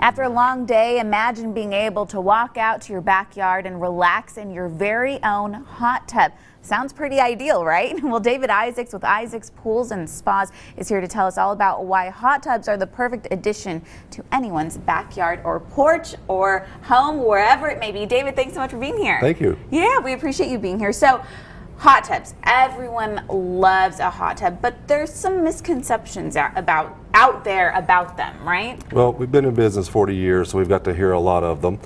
After a long day, imagine being able to walk out to your backyard and relax in your very own hot tub. Sounds pretty ideal, right? Well, David Isaacs with Isaacs Pools and Spas is here to tell us all about why hot tubs are the perfect addition to anyone's backyard or porch or home, wherever it may be. David, thanks so much for being here. Thank you. Yeah, we appreciate you being here. So, hot tubs. Everyone loves a hot tub, but there's some misconceptions out there about them, right? Well, we've been in business 40 years, so we've got to hear a lot of them.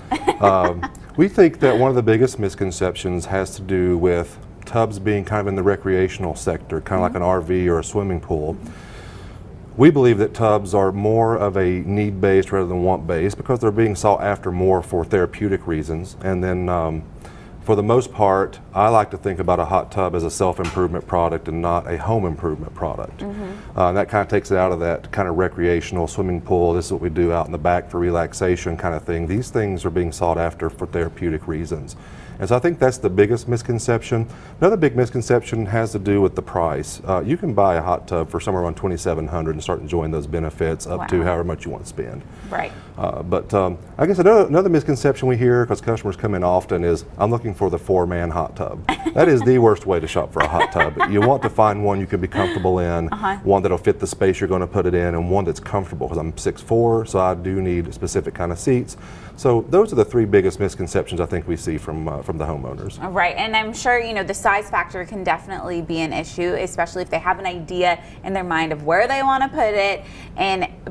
We think that one of the biggest misconceptions has to do with tubs being kind of in the recreational sector, kind of like an RV or a swimming pool. We believe that tubs are more of a need-based rather than want-based because they're being sought after more for therapeutic reasons. And then for the most part, I like to think about a hot tub as a self-improvement product and not a home improvement product. And that kind of takes it out of that kind of recreational swimming pool, this is what we do out in the back for relaxation kind of thing. These things are being sought after for therapeutic reasons. And so I think that's the biggest misconception. Another big misconception has to do with the price. You can buy a hot tub for somewhere around $2,700 and start enjoying those benefits up to however much you want to spend. Right. But I guess another misconception we hear, because customers come in often, is I'm looking for the 4-man hot tub. That is the worst way to shop for a hot tub. You want to find one you can be comfortable in, one that'll fit the space you're going to put it in, and one that's comfortable, because I'm 6'4", so I do need specific kind of seats. So those are the three biggest misconceptions I think we see from the homeowners. Right, and I'm sure the size factor can definitely be an issue, especially if they have an idea in their mind of where they want to put it.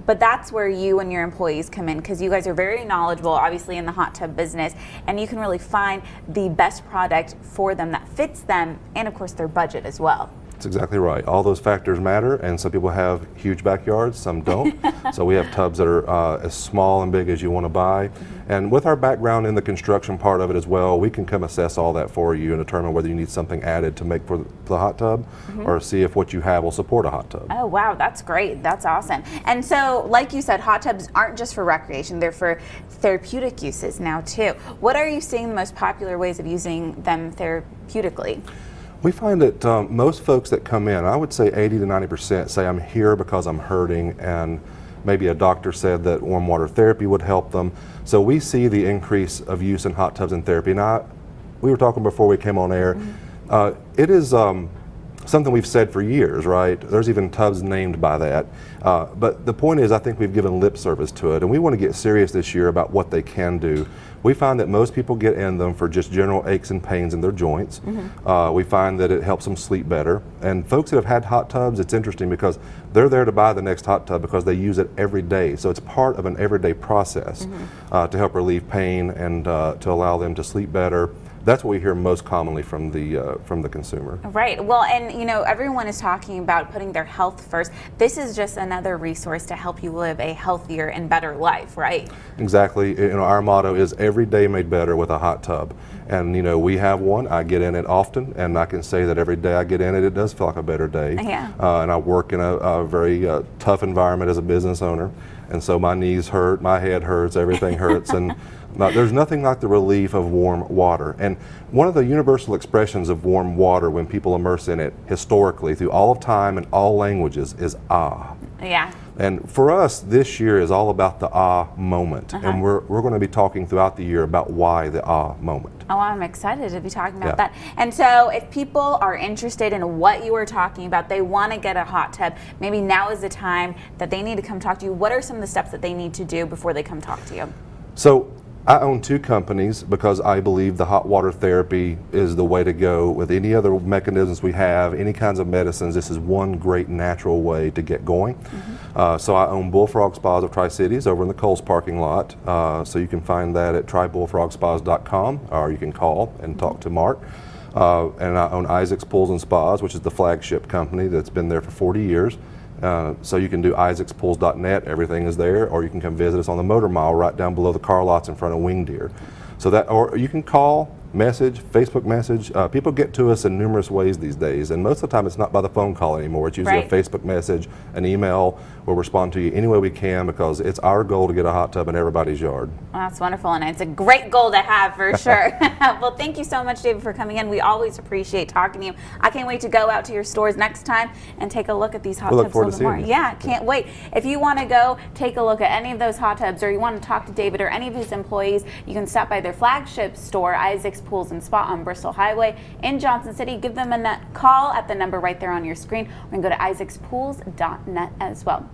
But that's where you and your employees come in, because you guys are very knowledgeable, obviously, in the hot tub business, and you can really find the best product for them that fits them, and of course their budget as well. That's exactly right. All those factors matter, and some people have huge backyards, some don't. So we have tubs that are as small and big as you want to buy. And with our background in the construction part of it as well, we can come assess all that for you and determine whether you need something added to make for the hot tub or see if what you have will support a hot tub. Oh, wow, that's great. That's awesome. And so, like you said, hot tubs aren't just for recreation, they're for therapeutic uses now too. What are you seeing the most popular ways of using them therapeutically? We find that most folks that come in, I would say 80 to 90% say I'm here because I'm hurting, and maybe a doctor said that warm water therapy would help them. So we see the increase of use in hot tubs and therapy. Now, we were talking before we came on air, it is something we've said for years, right? There's even tubs named by that. But the point is, I think we've given lip service to it, and we want to get serious this year about what they can do. We find that most people get in them for just general aches and pains in their joints. We find that it helps them sleep better. And folks that have had hot tubs, it's interesting because they're there to buy the next hot tub because they use it every day. So it's part of an everyday process to help relieve pain and to allow them to sleep better. That's what we hear most commonly from the consumer. Right. Well, and everyone is talking about putting their health first. This is just another resource to help you live a healthier and better life, right? Exactly. Our motto is every day made better with a hot tub. And we have one. I get in it often, and I can say that every day I get in it, it does feel like a better day. Yeah. And I work in a very tough environment as a business owner, and so my knees hurt, my head hurts, everything hurts, and there's nothing like the relief of warm water. And one of the universal expressions of warm water when people immerse in it historically through all of time and all languages is ah. Yeah. And for us, this year is all about the ah moment. And we're going to be talking throughout the year about why the ah moment. Oh, I'm excited to be talking about that. And so if people are interested in what you were talking about, they want to get a hot tub, maybe now is the time that they need to come talk to you. What are some of the steps that they need to do before they come talk to you? So I own 2 companies because I believe the hot water therapy is the way to go. With any other mechanisms we have, any kinds of medicines, this is one great natural way to get going. So I own Bullfrog Spas of Tri-Cities over in the Kohl's parking lot. So you can find that at trybullfrogspas.com, or you can call and talk to Mark. And I own Isaacs Pools and Spas, which is the flagship company that's been there for 40 years. So you can do isaacspools.net, everything is there, or you can come visit us on the Motor Mile right down below the car lots in front of Wing Deer. So that, or you can call, message, Facebook message. People get to us in numerous ways these days, and most of the time it's not by the phone call anymore. It's usually a Facebook message, an email. We'll respond to you any way we can because it's our goal to get a hot tub in everybody's yard. Well, that's wonderful, and it's a great goal to have for sure. Well, thank you so much, David, for coming in. We always appreciate talking to you. I can't wait to go out to your stores next time and take a look at these hot We look tubs a forward little to more. seeing you. Yeah, can't wait. If you want to go take a look at any of those hot tubs, or you want to talk to David or any of his employees, you can stop by their flagship store, Isaac's Pools and Spa on Bristol Highway in Johnson City. Give them a call at the number right there on your screen, or you can go to isaacspools.net as well.